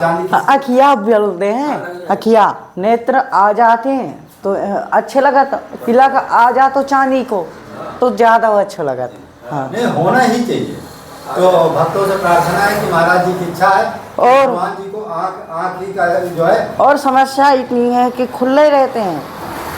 अखिया बोलते हैं, अखिया नेत्र आ जाते हैं तो अच्छे लगा। तो तिलक आ जा तो चांदी को तो ज्यादा अच्छा लगा। हाँ नहीं, होना ही चाहिए। तो भक्तों से प्रार्थना है कि महाराज जी की इच्छा है और हनुमान जी को आँख ही का जो है। और समस्या इतनी है कि खुले रहते हैं,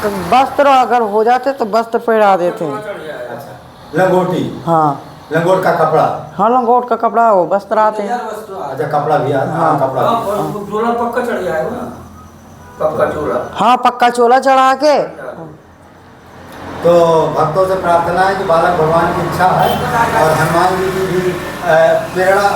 तो वस्त्र अगर हो जाते तो वस्त्र पहना देते हैं। अच्छा, लंगोटी, हाँ लंगोट का कपड़ा। हाँ लंगोट का कपड़ा हो, वस्त्र आते हैं। अच्छा, कपड़ा भी आता। हाँ, कपड़ा भी। चोला पक्का चढ़ जाएगा, पक्का चोला। हाँ पक्का चोला चढ़ा के। तो भक्तों से प्रार्थना है कि बालक भगवान की इच्छा है और हनुमान जी की भी प्रेरणा।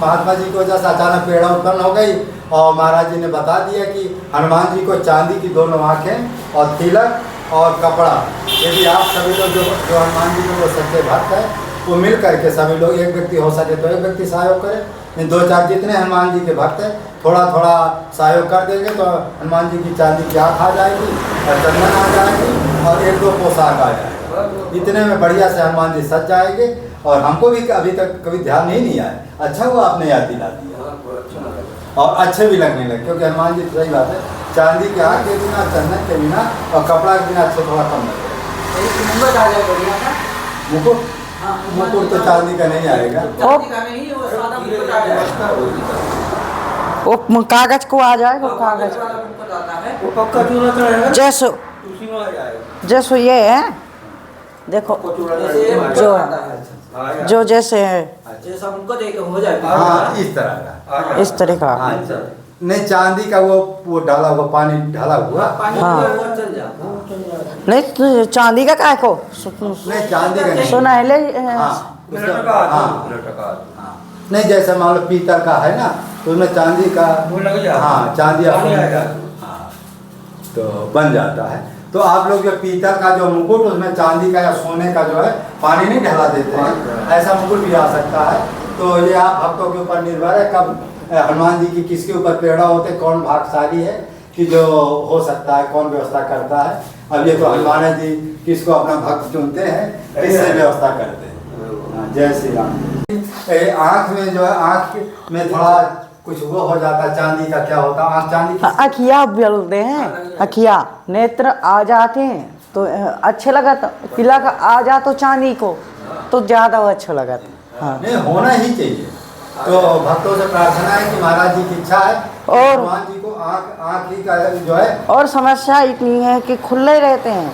महात्मा जी को जैसे अचानक प्रेरणा उत्पन्न हो गई और महाराज जी ने बता दिया कि हनुमान जी को चांदी की दोनों आँखें और तिलक और कपड़ा। यदि आप सभी लोग जो हनुमान जी के वो सच्चे भक्त हैं, वो मिल करके सभी लोग, एक व्यक्ति हो सके तो एक व्यक्ति सहयोग करे, दो चार जितने हनुमान जी के भक्त हैं थोड़ा थोड़ा सहयोग कर देंगे तो हनुमान जी की चांदी की आँख आ जाएगी और चंदन आ जाएगी और एक दो पोशाक आ जाएगा। इतने में बढ़िया से हनुमान जी सज जाएंगे। और हमको भी अभी तक कभी ध्यान ही नहीं आया। अच्छा हुआ आपने याद दिला दिया और अच्छे भी लगने लगे, क्योंकि हनुमान जी सही बात है, चांदी के आँख के बिना, चंदन के बिना और कपड़ा के बिना अच्छे थोड़ा कम लगेगा। मुकुट, मुकुट तो चांदी का नहीं आएगा, वो कागज को आ जाएगा। कागज जैसो ये है, देखो जो जैसे है हाँ इस तरह का, इस तरह का। हाँ, नहीं चांदी का वो डाला हुआ, पानी ढाला हुआ। हाँ नहीं तो चांदी का काय को नहीं, चांदी का नहीं, सुनहले। नहीं जैसे मान लो पीतल का है ना, तो उसमें चांदी का हाँ चांदी तो बन जाता है। तो आप लोग जो पीतल का जो मुकुट, उसमें चांदी का या सोने का जो है पानी नहीं ढला देते हैं, ऐसा मुकुट भी आ सकता है। तो ये आप भक्तों के ऊपर निर्भर है, कब हनुमान जी की किसके ऊपर प्रेरणा होते, कौन भाग्यशाली है कि जो हो सकता है, कौन व्यवस्था करता है। अब ये तो हनुमान जी किसको अपना भक्त चुनते हैं, इससे व्यवस्था करते हैं। जय श्री राम। आँख में जो है, आँख में थोड़ा कुछ वो हो जाता है, चांदी का क्या होता है, आँख चांदी की। अखिया बोलते हैं, अखिया नेत्र आ जाते हैं तो अच्छे लगा। तो तिलक आ जा तो चांदी को तो ज्यादा अच्छा लगा। हाँ नहीं, होना ही चाहिए। तो भक्तों से प्रार्थना है कि महाराज जी की इच्छा है और हनुमान जी को आँख ही का जो है। और समस्या इतनी है कि खुले रहते हैं,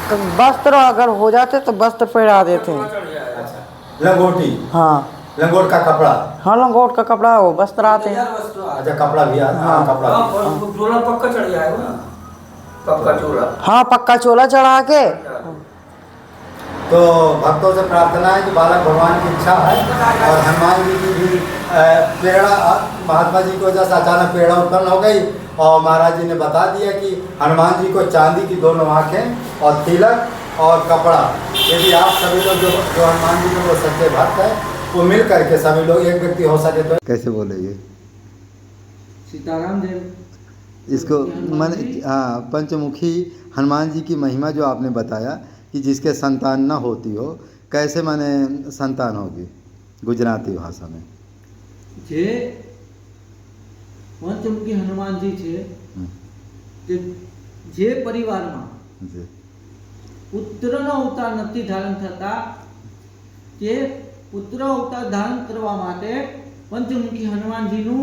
तो वस्त्र अगर हो जाते तो वस्त्र पहना देते हैं। अच्छा, लंगोटी, हाँ लंगोट का कपड़ा। हाँ लंगोट का कपड़ा हो, वस्त्र आते हैं। अच्छा, कपड़ा भी आता। हाँ, कपड़ा भी। चोला पक्का चढ़ जाएगा, पक्का चोला। हाँ पक्का चोला चढ़ा के। तो भक्तों से प्रार्थना है कि बालक भगवान की इच्छा है और हनुमान जी की भी प्रेरणा। महात्मा जी को जैसे अचानक प्रेरणा उत्पन्न हो गई और महाराज जी ने बता दिया कि हनुमान जी को चांदी की दोनों आँखें और तिलक और कपड़ा। यदि आप सभी लोग जो हनुमान जी के वो सच्चे भक्त हैं, वो मिल करके सभी लोग, एक व्यक्ति हो सके तो। कैसे बोलेंगे सीताराम देव इसको, मन हाँ, पंचमुखी हनुमान जी की महिमा जो आपने बताया कि जिसके संतान न होती हो, कैसे माने संतान होगी गुजराती भाषा में? जे पंचमुखी हनुमान जी छे, जे परिवार में पुत्र नो अवतार नहीं धारण थता, के पुत्र अवतार धारण करवा माटे पंचमुखी हनुमान जी नु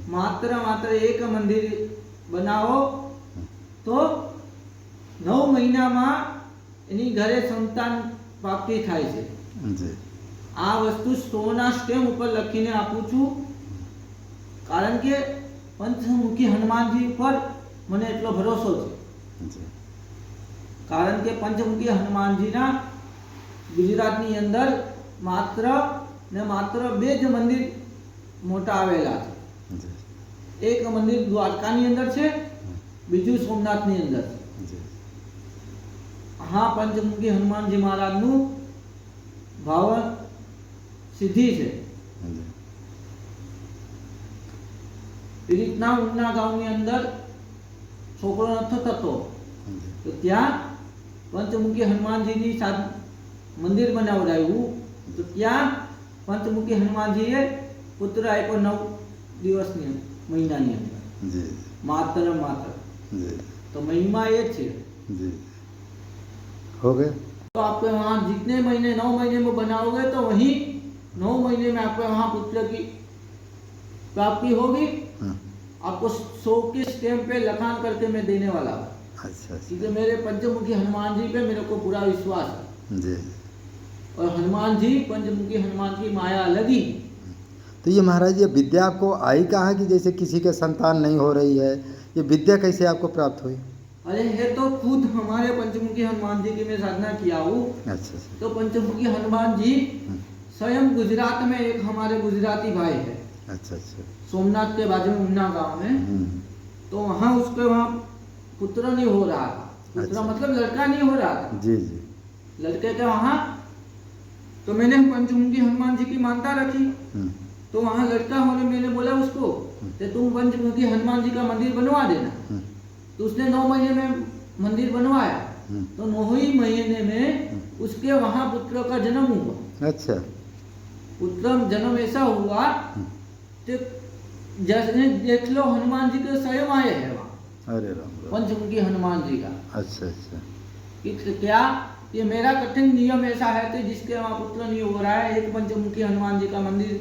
मात्र एक मंदिर बनावो तो 9 महीना में एनी घरे संतान प्राप्ति थाय छे। आ वस्तु सोना स्टेम ऊपर लखीने आपू छू, कारण के पंचमुखी हनुमान जी पर मने एटलो भरोસો छे। कारण के पंचमुखी हनुमान जी ना गुजरातनी अंदर मात्र 2 ज मंदिर मोटा आवेला छे। एक मंदिर द्वारकानी अंदर छे, बीजू सोमनाथनी अंदर छे। हाँ, पंचमुखी हनुमान जी महाराज नु भावन सिद्धि छे। रीतना उन्ना गांवनी अंदर छोकरो नथो थतो, तो त्या पंचमुखी हनुमान जी नी मंदिर बनावडाव्યું, तो त्या पंचमुखी हनुमान जी पुत्र आप्यो 9 દિવસની મહિનાની અંદર जी માત્ર ને માત્ર। जी तो महिमा ये છે। जी हो गए। तो आपके वहाँ जितने महीने 9 महीने में बनाओगे तो वही 9 महीने में आपके वहाँ पुत्र की प्राप्ति होगी। हाँ, आपको 100 के स्टैम्प पे लखान करके मैं देने वाला हूँ, अच्छा अच्छा क्योंकि मेरे पंचमुखी हनुमान जी पे मेरे को पूरा विश्वास है। जी। और हनुमान जी, पंचमुखी हनुमान की माया अलग ही। तो ये महाराज, ये विद्या आपको आई कहाँ कि जैसे किसी के संतान नहीं हो रही है, ये विद्या कैसे आपको प्राप्त हुई? अरे ये तो खुद हमारे पंचमुखी हनुमान जी की मैं साधना किया हूँ। अच्छा अच्छा तो पंचमुखी हनुमान जी स्वयं गुजरात में एक हमारे गुजराती भाई है, अच्छा अच्छा सोमनाथ के बाजू में उन्ना गांव में। तो वहाँ उसके वहाँ पुत्र नहीं हो रहा था। पुत्र अच्छा। मतलब लड़का नहीं हो रहा था, जी जी लड़के के वहाँ। तो मैंने पंचमुखी हनुमान जी की मानता रखी। हम्म, तो वहाँ लड़का होने मैंने बोला उसको कि तुम पंचमुखी हनुमान जी का मंदिर बनवा देना। हम्म, तो उसने 9 महीने में मंदिर बनवाया। हम्म, तो 9 ही महीने में उसके वहाँ पुत्र का जन्म हुआ। अच्छा पुत्र जन्म ऐसा हुआ कि जैसे देख लो हनुमान जी के स्वयं आए हैं वहाँ, अरे राम राम, पंचमुखी हनुमान जी का। अच्छा अच्छा कि क्या ये मेरा कठिन नियम ऐसा है कि जिसके वहाँ पुत्र नहीं हो रहा है, एक पंचमुखी हनुमान जी का मंदिर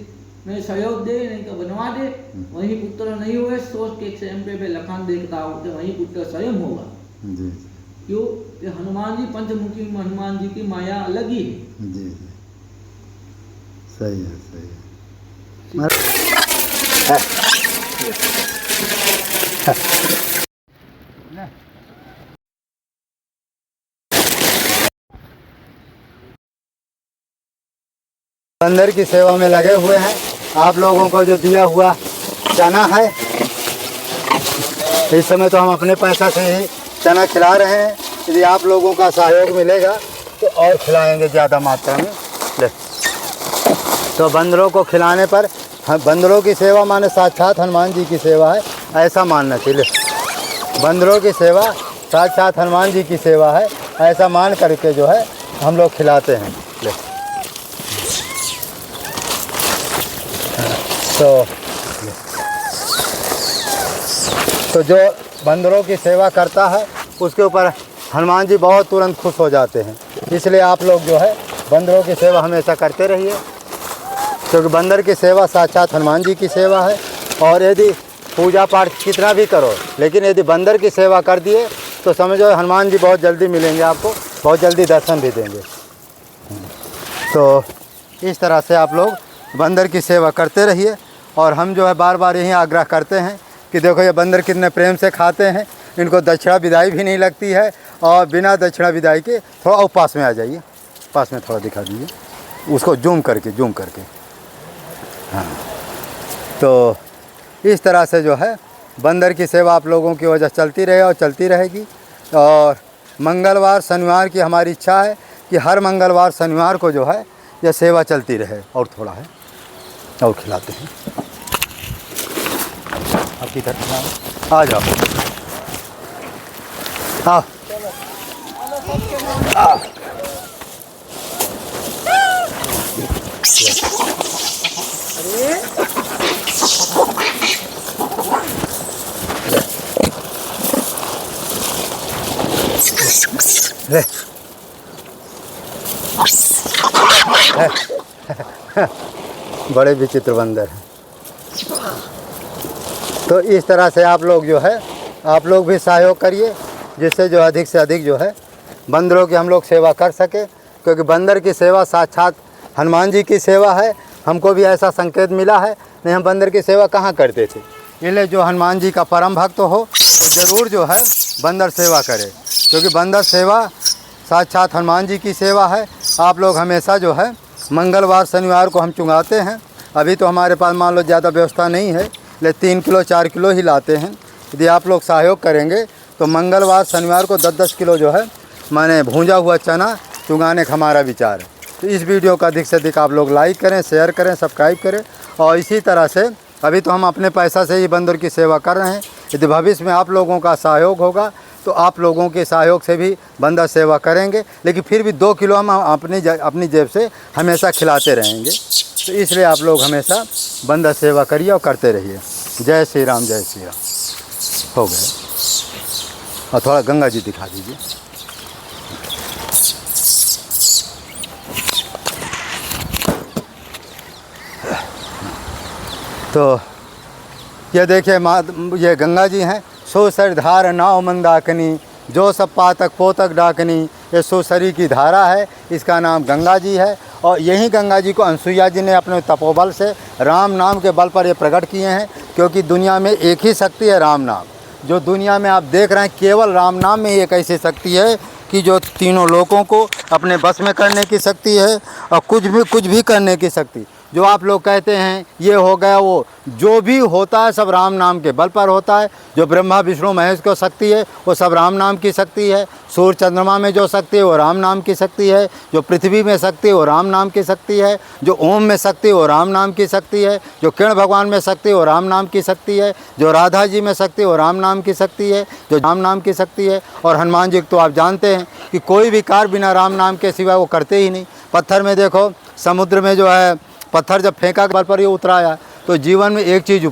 में सहयोग दे, नहीं तो बनवा दे। वहीं पुत्र नहीं हुए, सोच के स्वयं पे लखान देखता हूँ कि वहीं पुत्र स्वयं होगा। जी क्यों कि हनुमान जी, पंचमुखी हनुमान जी की माया अलग ही है। जी जी सही है सही है। बंदर की सेवा में लगे हुए हैं। आप लोगों को जो दिया हुआ चना है, इस समय तो हम अपने पैसा से ही चना खिला रहे हैं। यदि आप लोगों का सहयोग मिलेगा तो और खिलाएंगे ज़्यादा मात्रा में। ले, तो बंदरों को खिलाने पर बंदरों की सेवा माने साक्षात हनुमान जी की सेवा है, ऐसा मानना चाहिए। बंदरों की सेवा साक्षात हनुमान जी की सेवा है, ऐसा मान करके जो है हम लोग खिलाते हैं। ले, तो जो बंदरों की सेवा करता है उसके ऊपर हनुमान जी बहुत तुरंत खुश हो जाते हैं। इसलिए आप लोग जो है बंदरों की सेवा हमेशा करते रहिए, क्योंकि बंदर की सेवा साक्षात हनुमान जी की सेवा है। और यदि पूजा पाठ कितना भी करो, लेकिन यदि बंदर की सेवा कर दिए तो समझो हनुमान जी बहुत जल्दी मिलेंगे आपको, बहुत जल्दी दर्शन भी देंगे। तो इस तरह से आप लोग बंदर की सेवा करते रहिए। और हम जो है बार बार यही आग्रह करते हैं कि देखो ये बंदर कितने प्रेम से खाते हैं, इनको दक्षिणा विदाई भी नहीं लगती है। और बिना दक्षिणा विदाई के थोड़ा और पास में आ जाइए, पास में थोड़ा दिखा दीजिए उसको, जूम करके। हाँ, तो इस तरह से जो है बंदर की सेवा आप लोगों की वजह चलती रहे और चलती रहेगी। और मंगलवार शनिवार की हमारी इच्छा है कि हर मंगलवार शनिवार को जो है यह सेवा चलती रहे। और थोड़ा है और खिलाते हैं। आप किधर आ जाओ, हाँ ले बड़े विचित्र बंदर हैं। तो इस तरह से आप लोग जो है, आप लोग भी सहयोग करिए, जिससे जो अधिक से अधिक जो है बंदरों की हम लोग सेवा कर सके। क्योंकि बंदर की सेवा साक्षात हनुमान जी की सेवा है। हमको भी ऐसा संकेत मिला है, नहीं हम बंदर की सेवा कहाँ करते थे। इसलिए जो हनुमान जी का परम भक्त हो तो ज़रूर जो है बंदर सेवा करे, क्योंकि बंदर सेवा साक्षात हनुमान जी की सेवा है। आप लोग हमेशा जो है मंगलवार शनिवार को हम चुंगाते हैं। अभी तो हमारे पास मान लो ज़्यादा व्यवस्था नहीं है, लेकिन 3 किलो 4 किलो ही लाते हैं। यदि आप लोग सहयोग करेंगे तो मंगलवार शनिवार को 10-10 किलो जो है माने भूंजा हुआ चना चुंगाने का हमारा विचार है। तो इस वीडियो का अधिक से अधिक आप लोग लाइक करें, शेयर करें, सब्सक्राइब करें। और इसी तरह से अभी तो हम अपने पैसा से ही बंदर की सेवा कर रहे हैं। यदि भविष्य में आप लोगों का सहयोग होगा तो आप लोगों के सहयोग से भी बंदर सेवा करेंगे, लेकिन फिर भी 2 किलो हम अपनी जेब से हमेशा खिलाते रहेंगे। तो इसलिए आप लोग हमेशा बंदर सेवा करिए और करते रहिए। जय श्री राम, जय श्री राम। हो गए। और थोड़ा गंगा जी दिखा दीजिए। तो ये देखिए ये गंगा जी हैं। सो सर धार नाव मंदाकिनी, जो सब पातक पोतक डाकनी, ये सोसरी की धारा है, इसका नाम गंगा जी है। और यही गंगा जी को अनसुईया जी ने अपने तपोबल से राम नाम के बल पर ये प्रकट किए हैं, क्योंकि दुनिया में एक ही शक्ति है, राम नाम। जो दुनिया में आप देख रहे हैं, केवल राम नाम में एक ऐसी शक्ति है कि जो तीनों लोगों को अपने बस में करने की शक्ति है और कुछ भी करने की शक्ति। जो आप लोग कहते हैं ये हो गया, वो जो भी होता है सब राम नाम के बल पर होता है। जो ब्रह्मा विष्णु महेश को शक्ति है वो सब राम नाम की शक्ति है। सूर्य चंद्रमा में जो शक्ति है वो राम नाम की शक्ति है। जो पृथ्वी में शक्ति है वो राम नाम की शक्ति है। जो ओम में शक्ति है वो राम नाम की शक्ति है। जो किरण भगवान में शक्ति है वो राम नाम की शक्ति है। जो राधा जी में शक्ति है वो राम नाम की शक्ति है, जो राम नाम की शक्ति है। और हनुमान जी तो आप जानते हैं कि कोई भी कार्य बिना राम नाम के सिवा वो करते ही नहीं। पत्थर में देखो, समुद्र में जो है पत्थर जब फेंका बल पर ये उतराया। तो जीवन में एक चीज़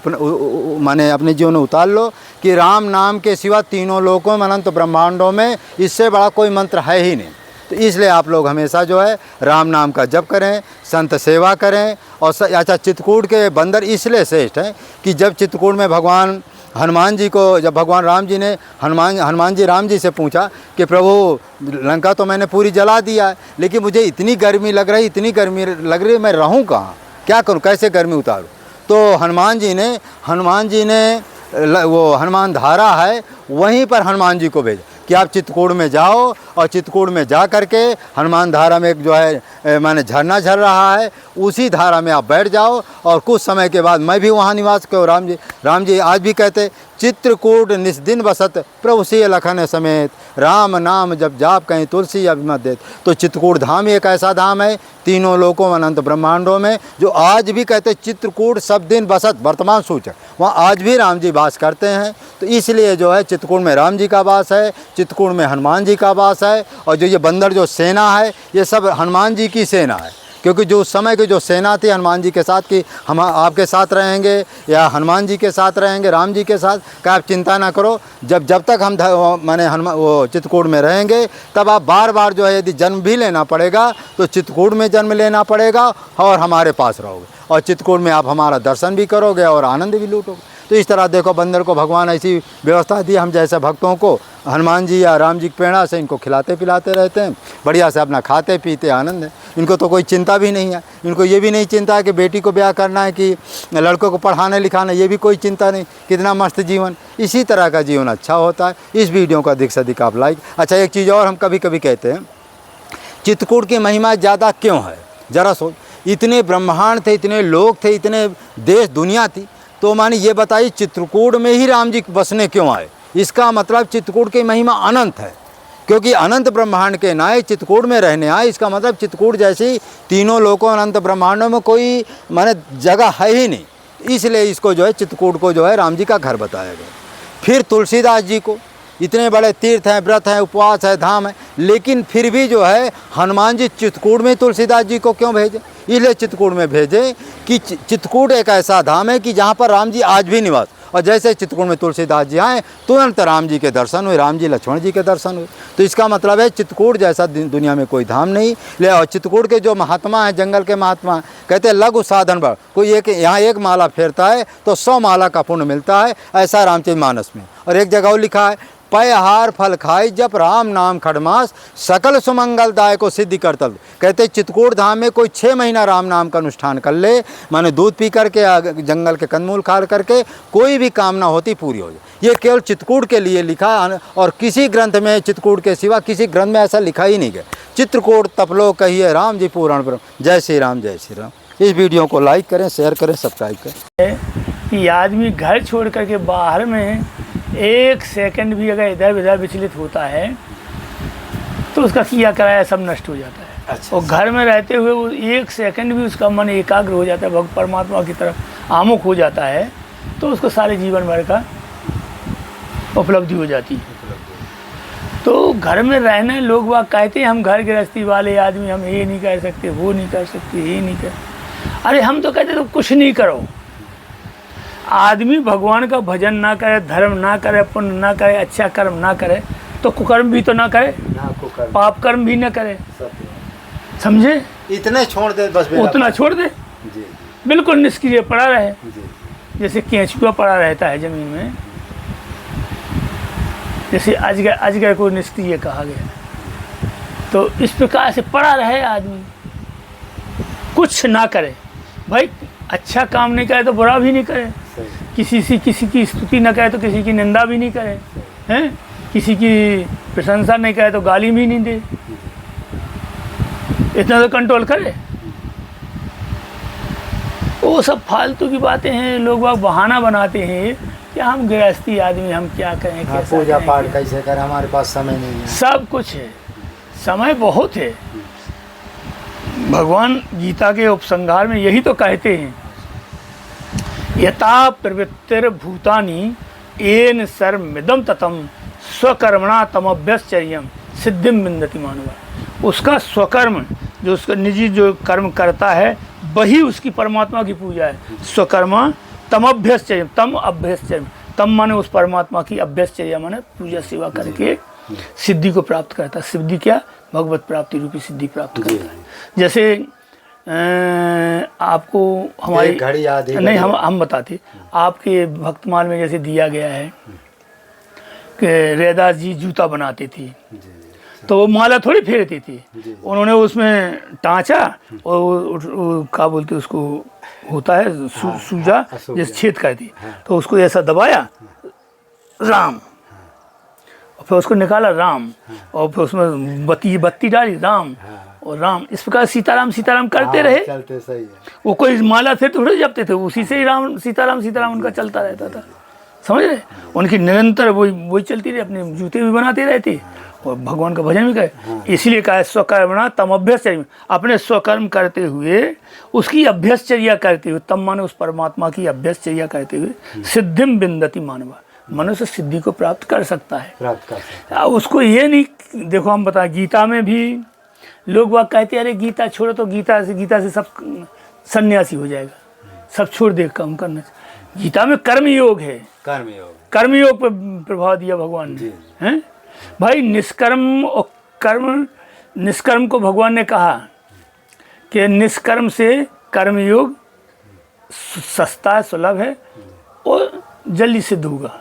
माने अपने जीवन में उतार लो कि राम नाम के सिवा तीनों लोकों में अनंत ब्रह्मांडों में इससे बड़ा कोई मंत्र है ही नहीं। तो इसलिए आप लोग हमेशा जो है राम नाम का जप करें, संत सेवा करें। और अच्छा, चित्रकूट के बंदर इसलिए श्रेष्ठ हैं कि जब चित्रकूट में भगवान हनुमान जी को, जब भगवान राम जी ने हनुमान जी राम जी से पूछा कि प्रभु लंका तो मैंने पूरी जला दिया है, लेकिन मुझे इतनी गर्मी लग रही, इतनी गर्मी लग रही, मैं रहूं कहाँ, क्या करूं, कैसे गर्मी उतारूं। तो हनुमान जी ने वो हनुमान धारा है, वहीं पर हनुमान जी को भेजा कि आप चित्रकूट में जाओ और चित्रकूट में जा करके हनुमान धारा में एक जो है माने झरना झर रहा है, उसी धारा में आप बैठ जाओ और कुछ समय के बाद मैं भी वहाँ निवास करूँ। राम जी आज भी कहते चित्रकूट निस्दिन बसत प्रभु सिय लखन समेत, राम नाम जब जाप कहीं तुलसी अभिमत देत। तो चित्रकूट धाम एक ऐसा धाम है तीनों लोकों अनंत ब्रह्मांडों में, जो आज भी कहते चित्रकूट सब दिन बसत, वर्तमान सूचक, वहाँ आज भी राम जी वास करते हैं। तो इसलिए जो है चित्रकूट में राम जी का वास है, चित्रकूट में हनुमान जी का वास है। और जो ये बंदर जो सेना है ये सब हनुमान जी की सेना है, क्योंकि जो उस समय की जो सेना थी हनुमान जी के साथ कि हम आपके साथ रहेंगे या हनुमान जी के साथ रहेंगे, राम जी के साथ, क्या आप चिंता ना करो, जब तक हम माने हनुमान वो चित्रकूट में रहेंगे तब आप बार बार जो है यदि जन्म भी लेना पड़ेगा तो चित्रकूट में जन्म लेना पड़ेगा और हमारे पास रहोगे और चित्रकूट में आप हमारा दर्शन भी करोगे और आनंद भी लूटोगे। तो इस तरह देखो बंदर को भगवान ऐसी व्यवस्था दी, हम जैसे भक्तों को हनुमान जी या राम जी की प्रेरणा से इनको खिलाते पिलाते रहते हैं, बढ़िया से अपना खाते पीते आनंद है। इनको तो कोई चिंता भी नहीं है, इनको ये भी नहीं चिंता है कि बेटी को ब्याह करना है कि लड़कों को पढ़ाने लिखाना, ये भी कोई चिंता नहीं। कितना मस्त जीवन, इसी तरह का जीवन अच्छा होता है। इस वीडियो को अधिक से अधिक आप लाइक। अच्छा, एक चीज़ और हम कभी कभी कहते हैं, चित्रकूट की महिमा ज़्यादा क्यों है, ज़रा सोच। इतने ब्रह्मांड थे, इतने लोग थे, इतने देश दुनिया थी, तो मानी ये बताइए चित्रकूट में ही राम जी बसने क्यों आए। इसका मतलब चित्रकूट की महिमा अनंत है, क्योंकि अनंत ब्रह्मांड के नाय चित्रकूट में रहने आए। इसका मतलब चित्रकूट जैसी तीनों लोकों अनंत ब्रह्मांडों में कोई माने जगह है ही नहीं, इसलिए इसको जो है चित्रकूट को जो है राम जी का घर बताया गया। फिर तुलसीदास जी को, इतने बड़े तीर्थ हैं, व्रत हैं, उपवास है, धाम है, लेकिन फिर भी जो है हनुमान जी चित्रकूट में तुलसीदास जी को क्यों भेजे, इसलिए चित्रकूट में भेजे कि चित्रकूट एक ऐसा धाम है कि जहाँ पर राम जी आज भी निवास। और जैसे चित्रकूट में तुलसीदास जी आए तुरंत राम जी के दर्शन हुए, राम जी लक्ष्मण जी के दर्शन हुए। तो इसका मतलब है चित्रकूट जैसा दुनिया में कोई धाम नहीं। ले और चित्रकूट के जो महात्मा हैं, जंगल के महात्मा, कहते हैं लघु साधन बड़, कोई एक यहाँ एक माला फेरता है तो 100 माला का पुण्य मिलता है, ऐसा रामचरितमानस में। और एक जगह लिखा है, पय हार फल खाई जब राम नाम खड़मास, सकल सुमंगल दाय को सिद्धि करतल। कहते चित्रकूट धाम में कोई 6 महीना राम नाम का अनुष्ठान कर ले, माने दूध पी करके, जंगल के कंदमूल खा करके, कोई भी कामना होती पूरी हो जाए। ये केवल चित्रकूट के लिए लिखा, और किसी ग्रंथ में चित्रकूट के सिवा किसी ग्रंथ में ऐसा लिखा ही नहीं गया। चित्रकूट तपलो कहिए राम जी पुराण ब्रह्म। जय श्री राम, जय श्री राम। इस वीडियो को लाइक करें, शेयर करें, सब्सक्राइब करें। कि आदमी घर छोड़ करके बाहर में 1 सेकंड भी अगर इधर उधर विचलित होता है तो उसका किया कराया सब नष्ट हो जाता है। अच्छा, और घर में रहते हुए वो 1 सेकंड भी उसका मन एकाग्र हो जाता है, भक्त परमात्मा की तरफ आमुख हो जाता है, तो उसको सारे जीवन भर का उपलब्धि हो जाती है। तो घर में रहने लोग वह कहते हैं हम घर गृहस्थी वाले आदमी, हम ये नहीं कर सकते, वो नहीं कर सकते, ये नहीं कर। अरे हम तो कहते तो कुछ नहीं करो, आदमी भगवान का भजन ना करे, धर्म ना करे, पुण्य ना करे, अच्छा कर्म ना करे, तो कुकर्म भी तो ना करे, ना को कर पाप कर्म भी ना करे, सत्य। समझे? इतने छोड़ दे बस बेड़ा उतना पार। छोड़ दे, जी बिल्कुल निष्क्रिय पड़ा रहे, जी जैसे केंचुआ पड़ा रहता है जमीन में, जैसे अजगर को निष्क्रिय कहा गया। तो इस प्रकार से पड़ा रहे आदमी, कुछ ना करे। भाई अच्छा काम नहीं करे तो बुरा भी नहीं करे, सही किसी की स्तुति न करे तो किसी की निंदा भी नहीं करे, हैं? किसी की प्रशंसा नहीं करे तो गाली भी नहीं दे, इतना तो कंट्रोल करे। वो सब फालतू की बातें हैं, लोग बाग बहाना बनाते हैं कि हम गृहस्थी आदमी, हम क्या करें, हाँ, कैसा पूजा करें, पाठ कैसे करें, हमारे पास समय नहीं है। सब कुछ है, समय बहुत है। भगवान गीता के उपसंहार में यही तो कहते हैं, यथा प्रवृत्तिर भूतानि येन सर्वमिदं ततं स्वकर्मणा तमभ्यश्चर्यम सिद्धिम विन्दति मानव। उसका स्वकर्म, जो उसका निजी जो कर्म करता है, वही उसकी परमात्मा की पूजा है। स्वकर्मा तमभ्यश्चर्यम, तम अभ्यश्चर्यम, तम माने उस परमात्मा की, अभ्यश्चर्या माने पूजा सेवा करके सिद्धि को प्राप्त करता है। सिद्धि क्या? भगवत प्राप्ति रूपी सिद्धि प्राप्त करता है। जैसे आपको हमारी एक घड़ी याद है, नहीं, हम बताते, आपके भक्तमाल में जैसे दिया गया है कि रैदास जी जूता बनाते थे, तो वो माला थोड़ी फेरती थी, उन्होंने उसमें टाँचा और वो क्या बोलते उसको, होता है सूजा, जैसे छेद करती, तो उसको ऐसा दबाया राम, और फिर उसको निकाला राम, और फिर उसमें बत्ती डाली राम और राम। इस प्रकार सीताराम सीताराम करते रहे। चलते सही है। वो कोई माला से थोड़े जपते थे, उसी से ही राम सीताराम सीताराम उनका चलता रहता था, समझ रहे? उनकी निरंतर वही चलती रही, अपने जूते भी बनाते रहते और भगवान का भजन भी करे। इसलिए कहा स्वकर्मणा तम अभ्यश्चर्य, अपने स्वकर्म करते हुए उसकी अभ्यश्चर्या करते हुए, तम माने उस परमात्मा की अभ्यश्चर्या करते हुए सिद्धिम विन्दति मानवा, मनुष्य सिद्धि को प्राप्त कर सकता है। प्राप्त कर सकते हैं। उसको ये नहीं, देखो हम बताएं, गीता में भी लोग वह कहते हैं अरे गीता छोड़ो, तो गीता से सब सन्यासी हो जाएगा, सब छोड़ दे, काम करना। गीता में कर्म योग है, कर्म योग पर प्रभाव दिया भगवान ने, हैं? भाई निष्कर्म और कर्म, निष्कर्म को भगवान ने कहा कि निष्कर्म से कर्म योग सस्ता सुलभ है और जल्दी सिद्ध होगा।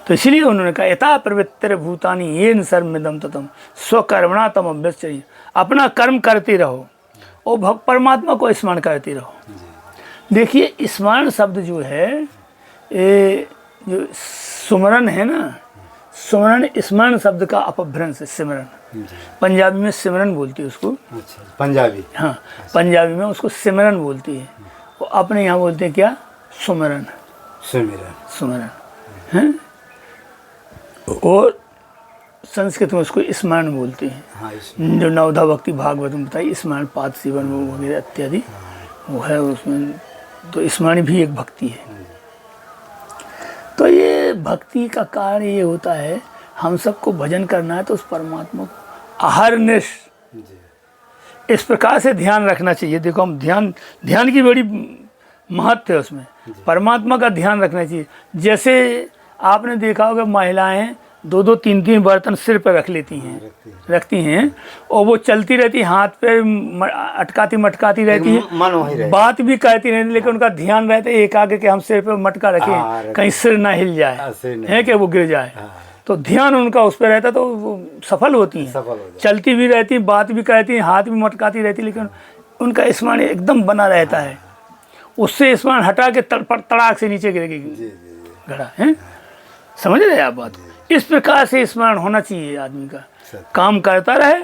तो इसीलिए उन्होंने कहा यथा प्रवृत्तिर भूतानि येन सर्वमिदं ततं स्वकर्मणा तम अभ्यश्चर्य, अपना कर्म करते रहो और परमात्मा को स्मरण करते रहो। देखिए स्मरण शब्द जो है, ये जो सुमरन है ना, सुमरन स्मरण शब्द का अपभ्रंश है, सिमरन। पंजाबी में सिमरन बोलती है उसको। अच्छा, पंजाबी? हाँ, पंजाबी में उसको सिमरन बोलती है, वो अपने यहाँ बोलते हैं क्या? सुमरन। सुमरन हैं, और संस्कृत में उसको स्मरण बोलते हैं। हाँ, जो नवधा भक्ति भागवत में बताई, स्मरण पाद सेवन वो वगैरह इत्यादि वो है उसमें, तो स्मरण भी एक भक्ति है। तो ये भक्ति का कारण ये होता है, हम सबको भजन करना है तो उस परमात्मा को अहरनिश इस प्रकार से ध्यान रखना चाहिए। देखो हम ध्यान की बड़ी महत्व है उसमें, परमात्मा का ध्यान रखना चाहिए। जैसे आपने देखा होगा महिलाएं 2-2 3-3 बर्तन सिर पर रखती हैं और वो चलती रहती, हाथ पे अटकाती मटकाती रहती है, बात भी कहती रहती, लेकिन उनका ध्यान रहता है एकाग्र के हम सिर पे मटका रखें, कहीं सिर ना हिल जाए, है कि वो गिर जाए। तो ध्यान उनका उस पर रहता, तो वो सफल होती हैं, चलती भी रहती, बात भी कहती हैं, हाथ भी मटकाती रहती, लेकिन उनका स्मरण एकदम बना रहता है। उससे स्मरण हटा के तड़ाक से नीचे गिरेगी घड़ा, है? समझ रहे आप बात? इस प्रकार से स्मरण होना चाहिए आदमी का, काम करता रहे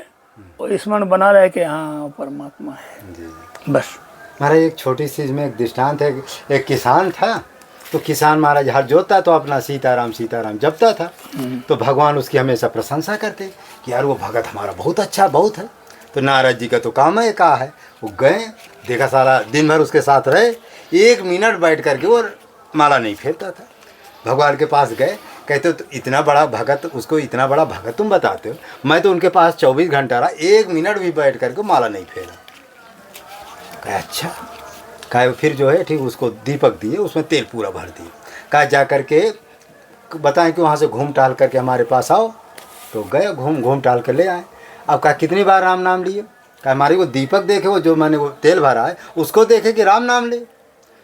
और स्मरण बना रहे कि हाँ परमात्मा है, बस। महाराज एक छोटी चीज में एक दृष्टांत है, एक किसान था, तो किसान महाराज हर जोतता तो अपना सीताराम सीताराम जपता था, तो भगवान उसकी हमेशा प्रशंसा करते कि यार वो भगत हमारा बहुत अच्छा बहुत है। तो नारद जी का तो काम है, कहा है, वो गए, देखा सारा दिन भर उसके साथ रहे, 1 मिनट बैठ करके वो माला नहीं फेरता था। भगवान के पास गए, कहते तो इतना बड़ा भगत, उसको इतना बड़ा भगत तुम बताते हो, मैं तो उनके पास 24 घंटा रहा, 1 मिनट भी बैठ करके माला नहीं फेरा। कहा अच्छा, कहा फिर जो है ठीक उसको दीपक दिए, उसमें तेल पूरा भर दिए, कहा जा करके बताएं कि वहाँ से घूम टहल करके हमारे पास आओ। तो गए, घूम टहल कर ले आए। अब कहा कितनी बार राम नाम लिए? कहा हमारी वो दीपक देखे, वो जो मैंने वो तेल भरा है उसको देखे कि राम नाम ले।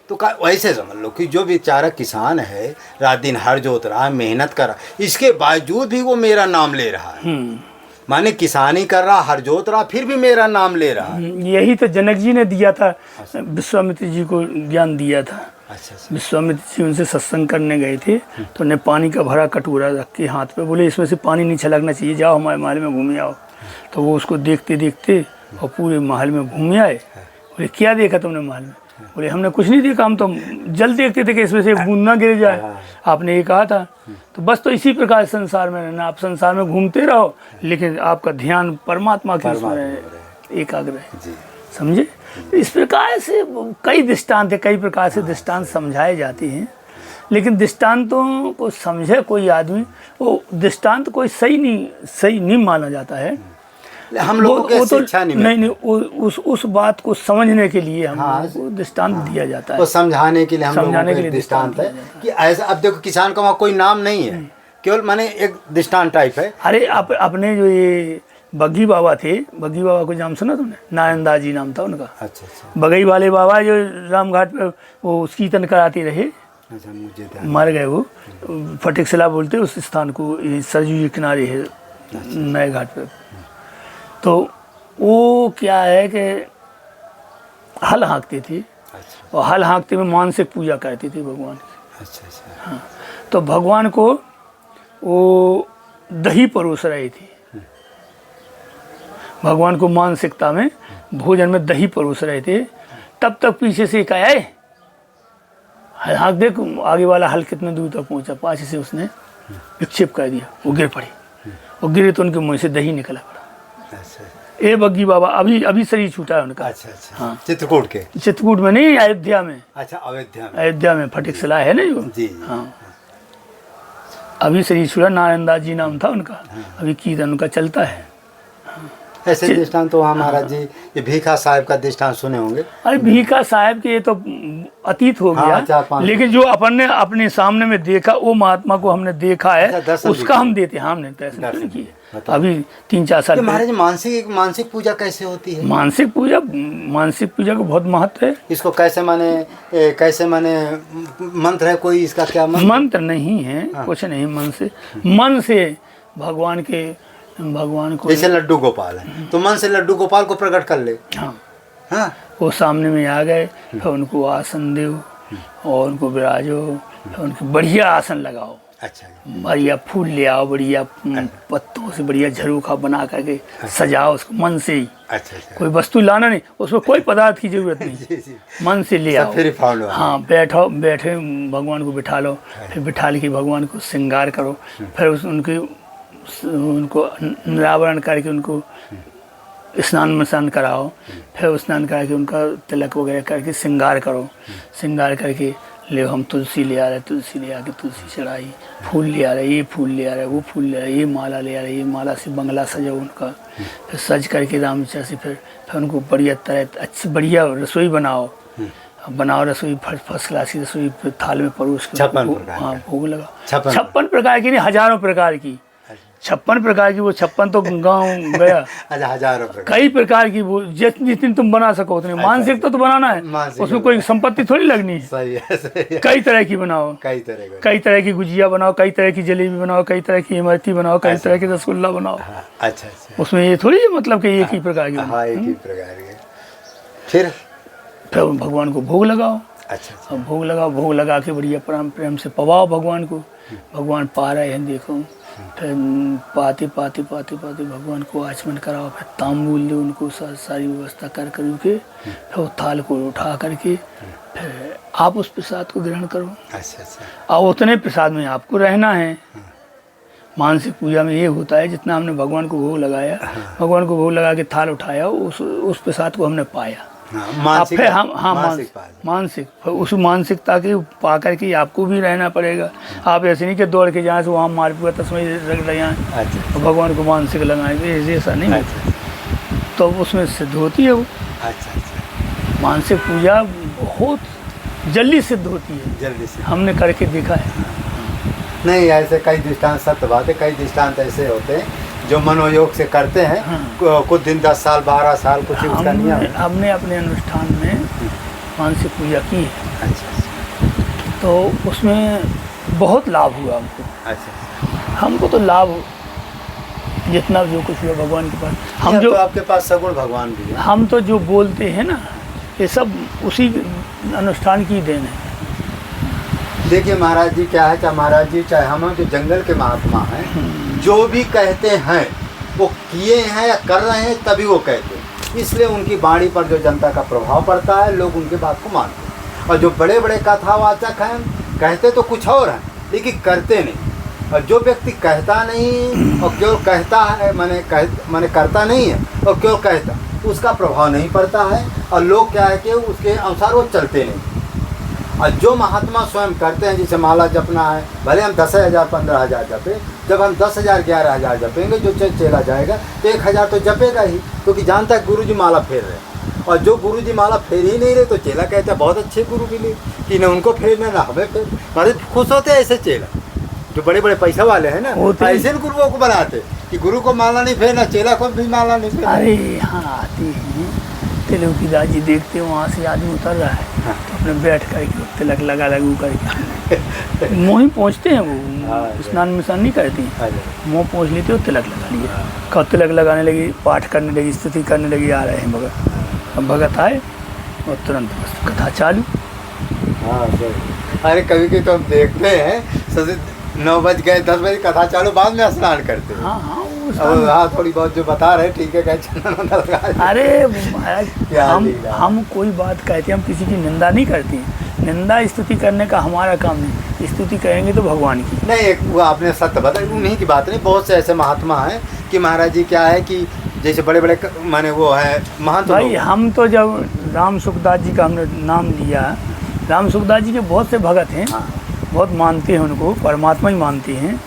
तो कहा वैसे समझ लो कि जो बेचारा किसान है, रात दिन हर जोत रहा है, मेहनत कर रहा है, इसके बावजूद भी वो मेरा नाम ले रहा है। माने किसानी कर रहा, हर जोत रहा, फिर भी मेरा नाम ले रहा है। यही तो जनक जी ने दिया था, विश्वामित्र जी को ज्ञान दिया था। अच्छा। विश्वामित्र जी उनसे सत्संग करने गए थे, तो उन्हें पानी का भरा कटोरा रख के हाथ पे बोले इसमें से पानी नहीं छलकना चाहिए, जाओ हमारे महल में घूम आओ। तो वो उसको देखते देखते और पूरे महल में घूम आए। बोले क्या देखा तुमने महल में? बोले हमने कुछ नहीं देखा, हम तो जल देखते थे कि इसमें से बूंद ना गिर जाए, आपने ये कहा था। तो बस तो इसी प्रकार संसार में रहना, आप संसार में घूमते रहो लेकिन आपका ध्यान परमात्मा के उसमें एकाग्र है। समझे? इस प्रकार से कई दृष्टांत है, कई प्रकार से दृष्टांत समझाए जाते हैं, लेकिन दृष्टांतों को समझे कोई आदमी, वो दृष्टांत कोई सही नहीं माना जाता है। हम लोगों को शिक्षा नहीं उस बात को समझने के लिए हम को दृष्टांत दिया जाता है, वो समझाने के लिए हम लोगों को दृष्टांत है कि ऐसा। अब देखो किसान का वहाँ कोई नाम नहीं है, केवल माने एक दृष्टांत टाइप है। अरे अपने जो ये बग्गी बाबा थे, बग्गी बाबा को नाम सुना तुमने? नारायणदास जी नाम था उनका। अच्छा। बगई वाले बाबा जो रामघाट पे वो कीर्तन कराते रहे, अच्छा, मुझे मर गए वो। फटिकशिला बोलते उस स्थान को, सरजू के किनारे है नए घाट पे। तो वो क्या है कि हल हाँकते थे, और हल हाँकते में मानसिक पूजा करते थे भगवान की। अच्छा। हाँ, तो भगवान को वो दही परोस रहे थे, भगवान को मानसिकता में भोजन में दही परोस रहे थे। तब तक पीछे से कहा है हाँक देख, आगे वाला हल कितने दूर तक पहुंचा, पाछे से उसने विक्षेप कर दिया, वो गिर पड़ी। वो गिरे तो उनके मुंह से दही निकला पड़ा। ए बग्गी बाबा अभी शरीर छूटा है उनका। अच्छा। हाँ, चित्रकूट में नहीं, अयोध्या में। अच्छा, अयोध्या में फटिकशिला है ना जो जी। हाँ, अभी शरीर छूटा। नारायणदास जी नाम था उनका। अभी कीर्तन उनका चलता है। ऐसे दृष्टांत तो महाराज जी ये भीखा साहब का दृष्टांत सुने होंगे। अरे भीखा साहब के ये तो अतीत हो गया, लेकिन जो अपन ने अपने सामने में देखा, वो महात्मा को हमने देखा है, उसका हम देते हैं। हमने तो ऐसा नहीं किया। अभी 3-4 साल महाराज मानसिक पूजा कैसे होती है? मानसिक पूजा का बहुत महत्व है। इसको कैसे माने मंत्र है कोई इसका? क्या मंत्र नहीं है, कुछ नहीं। मन से भगवान को, जैसे लड्डू गोपाल है तो मन से लड्डू गोपाल को प्रकट कर ले। हाँ। वो सामने में आ गए, फिर उनको आसन दो और उनको विराजो, फिर उनकी बढ़िया आसन लगाओ। अच्छा। बढ़िया फूल ले आओ, बढ़िया पत्तों से बढ़िया झरोखा बना करके सजाओ उसको मन से ही। अच्छा। कोई वस्तु लाना नहीं, उसमें कोई पदार्थ की जरूरत नहीं। मन से ले आओ। हाँ, बैठे भगवान को बिठा लो, फिर बिठा के भगवान को श्रृंगार करो, फिर उनको निरावरण करके उनको स्नान कराओ, फिर स्नान करके उनका तिलक वगैरह करके श्रृंगार करो। श्रृंगार करके ले हम तुलसी ले आ रहे, तुलसी ले आके तुलसी चढ़ाई, फूल ले आ रहे, ये फूल ले आ रहे, वो फूल ले आ रहे, ये माला ले आ रहे, ये माला से बंगला सजाओ उनका। फिर सज करके रामचा से फिर उनको बढ़िया तरह अच्छी बढ़िया रसोई बनाओ रसोई, फर्स्ट क्लास की रसोई, फिर थाल में परोस के भोग लगा। 56 प्रकार की नहीं, हजारों प्रकार की। 56 प्रकार की, वो 56 तो गाँव गया। अच्छा, हजारों कई प्रकार की, वो जितनी तुम बना सको उतनी। मानसिक तो बनाना है, उसमें कोई संपत्ति थोड़ी लगनी है। सही है। कई तरह की बनाओ, कई तरह की गुजिया बनाओ, कई तरह की जलेबी बनाओ, कई तरह की इमरती बनाओ, कई तरह के रसगुल्ला बनाओ। अच्छा। उसमें ये थोड़ी मतलब कि एक ही प्रकार की। एक ही प्रकार के। फिर भगवान को भोग लगाओ। अच्छा। भोग लगा के बढ़िया प्रेम से पवाओ भगवान को। भगवान पा रहे हैं, देखो। फिर पाते भगवान को आचमन कराओ, फिर तांबूल दो उनको, सारी व्यवस्था कर के फिर थाल को उठा करके फिर आप उस प्रसाद को ग्रहण करो। अच्छा। और उतने प्रसाद में आपको रहना है। मानसिक पूजा में ये होता है, जितना हमने भगवान को भोग लगाया, भगवान को भोग लगा के थाल उठाया, उस प्रसाद को हमने पाया। मानसिक उस मानसिकता के पा करके आपको भी रहना पड़ेगा। आप ऐसे नहीं कि दौड़ के जहाँ से वहाँ मार पूरा तस्वीर रख रहे हैं। अच्छा। भगवान को मानसिक लगाएंगे, ऐसा नहीं होता। तो उसमें सिद्ध होती है वो। अच्छा। मानसिक पूजा बहुत जल्दी सिद्ध होती है, जल्दी से। हमने करके देखा है। नहीं, ऐसे कई दृष्टांत, सत्य बात है, कई दृष्टांत ऐसे होते हैं जो मनोयोग से करते हैं। हाँ। कुछ दिन 10 साल 12 साल कुछ उसका नियम है। हमने अपने अनुष्ठान में मानसिक पूजा की है, अच्छा तो उसमें बहुत लाभ हुआ हमको। अच्छा। हमको तो लाभ जितना जो कुछ हुआ भगवान के पास, हम अब जो तो आपके पास सगुण भगवान भी है। हम तो जो बोलते हैं ना, ये सब उसी अनुष्ठान की देन है। देखिए महाराज जी क्या है, चाहे महाराज जी चाहे हम जो जंगल के महात्मा हैं, जो भी कहते हैं वो किए हैं या कर रहे हैं तभी वो कहते हैं। इसलिए उनकी वाणी पर जो जनता का प्रभाव पड़ता है, लोग उनके बात को मानते हैं। और जो बड़े बड़े कथावाचक हैं, कहते तो कुछ और हैं लेकिन करते नहीं। और जो व्यक्ति कहता नहीं और केवल कहता है, माने करता नहीं है और केवल कहता, उसका प्रभाव नहीं पड़ता है। और लोग क्या है कि उसके अनुसार वो चलते नहीं। और जो महात्मा स्वयं करते हैं, जैसे माला जपना है, भले हम 10,000 15,000 जपे, जब हम 10,000 11,000 जपेंगे, जो चेला जाएगा तो 1,000 तो जपेगा ही, क्योंकि जानता है गुरु जी माला फेर रहे हैं। और जो गुरु जी माला फेर ही नहीं रहे तो चेला कहता है बहुत अच्छे गुरु मिले कि न उनको फेरना ना हमें फेर। हमारे खुश होते हैं ऐसे चेला, जो बड़े बड़े पैसा वाले हैं ना, ऐसे गुरुओं को बनाते कि गुरु को माला नहीं फेरना, चेला को भी माला नहीं फेरना। अरे यहाँ आते हैं तिलक जी, देखते वहाँ से आदमी उतर रहा है, हाँ। तो अपने बैठ करके तिलक लगा लगू करके मोह ही पहुँचते हैं। वो स्नान मिसान नहीं करती, मुँह पहुँच लेते हो, तिलक लगा लिया, कब तिलक लगाने लगी, पाठ करने लगी, स्तुति करने लगी, आ रहे हैं भगत। अब भगत आए और तुरंत बस कथा चालू। हाँ सर, अरे कभी कभी तो हम देखते हैं 9 बज गए 10 बजे कथा चालू, बाद में स्नान करते हैं। हाँ हाँ, अब हाँ थोड़ी बहुत जो बता रहे ठीक है, कहे अरे महाराज, हम कोई बात कहते हैं, हम किसी की निंदा नहीं करते हैं। निंदा स्तुति करने का हमारा काम नहीं, स्तुति करेंगे तो भगवान की। नहीं, एक वो आपने सत्य बताया, उन्हीं की बात नहीं। बहुत से ऐसे महात्मा हैं कि महाराज जी क्या है कि जैसे बड़े बड़े माने वो है महंत भाई। हम तो जब राम सुखदास जी का हमने नाम लिया, राम सुखदास जी के बहुत से भगत हैं, बहुत मानते हैं उनको, परमात्मा ही मानते हैं।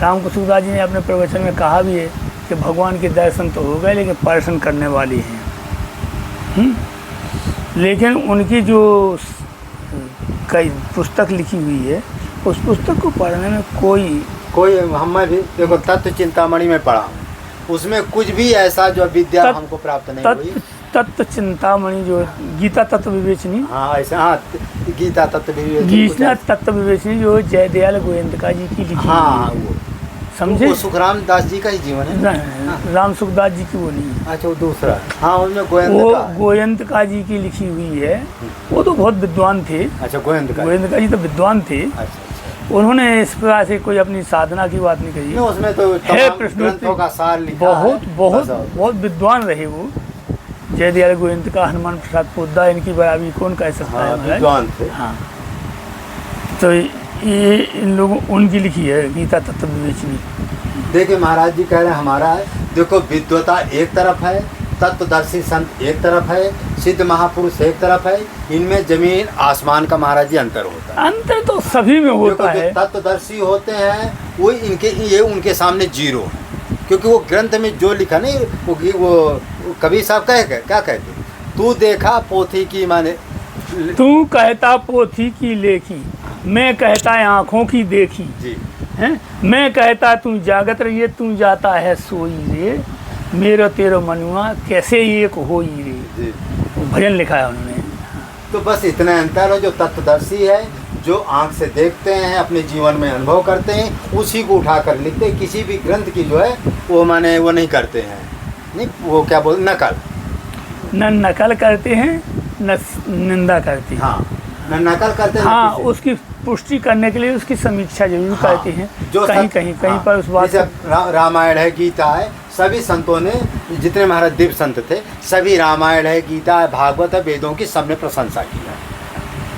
राम सुखदास जी ने अपने प्रवचन में कहा भी है कि भगवान के दर्शन तो हो गए लेकिन दर्शन करने वाले हैं। लेकिन उनकी जो कई पुस्तक लिखी हुई है, उस पुस्तक को पढ़ने में कोई हमें भी देखो तत्व चिंतामणि में पढ़ा, उसमें कुछ भी ऐसा जो विद्या हमको प्राप्त नहीं हुई। तत्व चिंतामणि जो गीता तत्व विवेचनी, हाँ ऐसे, हाँ गीता तत्व विवेचनी, गीता तत्व विवेचनी जो जयदयाल गोयंतका जी की लिखी, हाँ वो समझे, वो सुखराम दास जी का ही जीवन है। राम सुखदास जी की वो नहीं है। अच्छा वो दूसरा, हाँ उसमें वो गोयंतका जी की लिखी हुई है। वो तो बहुत विद्वान थे। अच्छा गोयंतका जी तो विद्वान थे। अच्छा। उन्होंने इस प्रकार से कोई अपनी साधना की बात नहीं कही। उसमें तो है ग्रंथों का सार लिखा बहुत है। बहुत बहुत विद्वान रहे वो। जयदयाल गोयंतका, हनुमान प्रसाद पोद्दार, इनकी बराबरी कौन कह सकता है। विद्वान थे। हाँ, तो ये इन लोगों उनकी लिखी है गीता तत्व विवेचनी। देखिए महाराज जी कह रहे हैं हमारा है, देखो विद्वता एक तरफ है, तत्वदर्शी संत एक तरफ है, सिद्ध महापुरुष एक तरफ है, इनमें जमीन आसमान का महाराज जी अंतर होता है। अंतर तो सभी में होता है। तत्वदर्शी होते हैं वो ये उनके सामने जीरो है, क्योंकि वो ग्रंथ में जो लिखा नहीं, वो कबीर साहब क्या कहते, तू देखा पोथी की, माने तू कहता पोथी की लेखी, मैं कहता है आँखों की देखी जी हैं। मैं कहता तू जागत रहिए, तू जाता है सोई रे, मेरो तेरो मनुआ कैसे एक होई रे। जी भजन लिखा है उन्होंने। तो बस इतना अंतर है, जो तत्वदर्शी है, जो आँख से देखते हैं, अपने जीवन में अनुभव करते हैं, उसी को उठाकर लिखते हैं। किसी भी ग्रंथ की जो है वो माने वो नहीं करते हैं, नहीं वो क्या बोल नकल, न नकल करते हैं न निंदा करते हैं। हाँ न नकल करते हैं। हाँ, उसकी पुष्टि करने के लिए उसकी समीक्षा जरूर करते हैं। जो कहीं पर उस बात रामायण है, गीता है, सभी संतों ने, जितने महाराज दिव्य संत थे, सभी रामायण है, गीता है, भागवत है, वेदों की सबने प्रशंसा किया,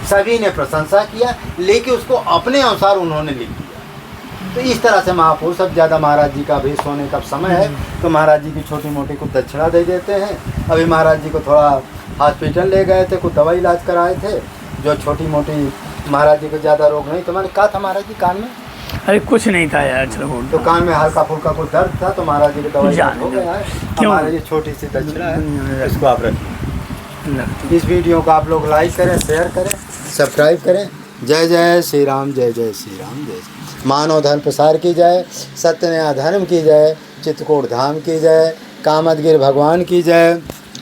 सभी ने प्रशंसा किया, लेकिन उसको अपने अनुसार उन्होंने लिख दिया। तो इस तरह से महापुरुष, अब ज़्यादा महाराज जी का भी सोने का समय है, तो महाराज जी की छोटी मोटी कुछ दक्षिणा दे देते हैं। अभी महाराज जी को थोड़ा हॉस्पिटल ले गए थे, कुछ दवाई इलाज कराए थे, जो छोटी मोटी, महाराज जी को ज़्यादा रोग नहीं। तो मैंने कहा था महाराज जी कान में, अरे कुछ नहीं था यार, चलो तो कान में हल्का फुल्का कुछ दर्द था, तो महाराज जी की दवाई हो गया है। क्यों? हमारे ये छोटी सी दक्षिणा है, इसको आप रखिए। लगती। इस वीडियो को आप लोग लाइक करें, शेयर करें, सब्सक्राइब करें। जय जय श्री राम, जय जय श्री राम, जय जय। मानव धर्म प्रसार की जय, सत्य न्याय धर्म की जय, चित्रकूट धाम की जय, कामदगिरि भगवान की जय।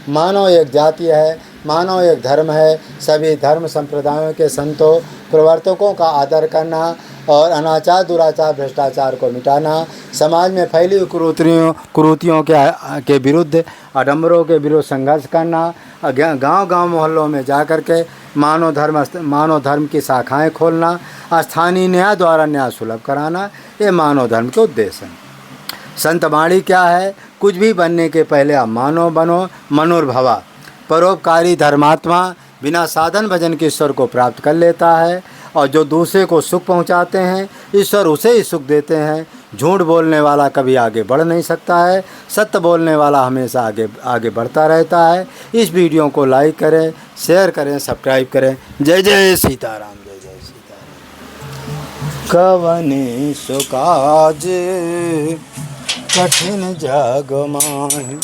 मानव एक जाति है, मानव एक धर्म है। सभी धर्म संप्रदायों के संतों प्रवर्तकों का आदर करना और अनाचार, दुराचार, भ्रष्टाचार को मिटाना, समाज में फैली कुरीतियों के विरुद्ध, आडंबरों के विरुद्ध संघर्ष करना, गांव-गांव मोहल्लों में जाकर के मानव धर्म की शाखाएं खोलना, स्थानीय न्याय द्वारा न्याय सुलभ कराना, ये मानव धर्म के उद्देश्य हैं। संत वाणी क्या है? कुछ भी बनने के पहले आप मानव बनो, मनुर्भवा। परोपकारी धर्मात्मा बिना साधन भजन के ईश्वर को प्राप्त कर लेता है, और जो दूसरे को सुख पहुंचाते हैं ईश्वर उसे ही सुख देते हैं। झूठ बोलने वाला कभी आगे बढ़ नहीं सकता है, सत्य बोलने वाला हमेशा आगे बढ़ता रहता है। इस वीडियो को लाइक करें, शेयर करें, सब्सक्राइब करें। जय जय सीताराम, जय जय सीताराम। कवने सुकाज कठिन जग माहि।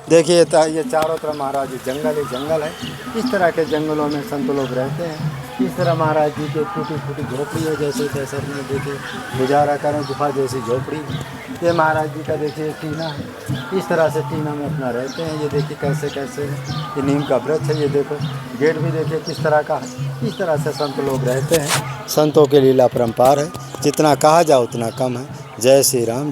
देखिए ये चारों तरफ महाराज जी जंगल ही जंगल है। इस तरह के जंगलों में संत लोग रहते हैं। इस तरह महाराज जी के टूटी फूटी झोपड़ी है, जैसे तैसे अपने देखिए गुजारा करें, गुफा जैसी झोपड़ी। ये महाराज जी का देखिए टीना है। इस तरह से टीना में अपना रहते हैं। ये देखिए कैसे कैसे ये नीम का वृक्ष है। ये देखो गेट भी देखिए किस तरह का है। इस तरह से संत लोग रहते हैं। संतों के लीला परम्पार है, जितना कहा जाए उतना कम है। जय श्री राम।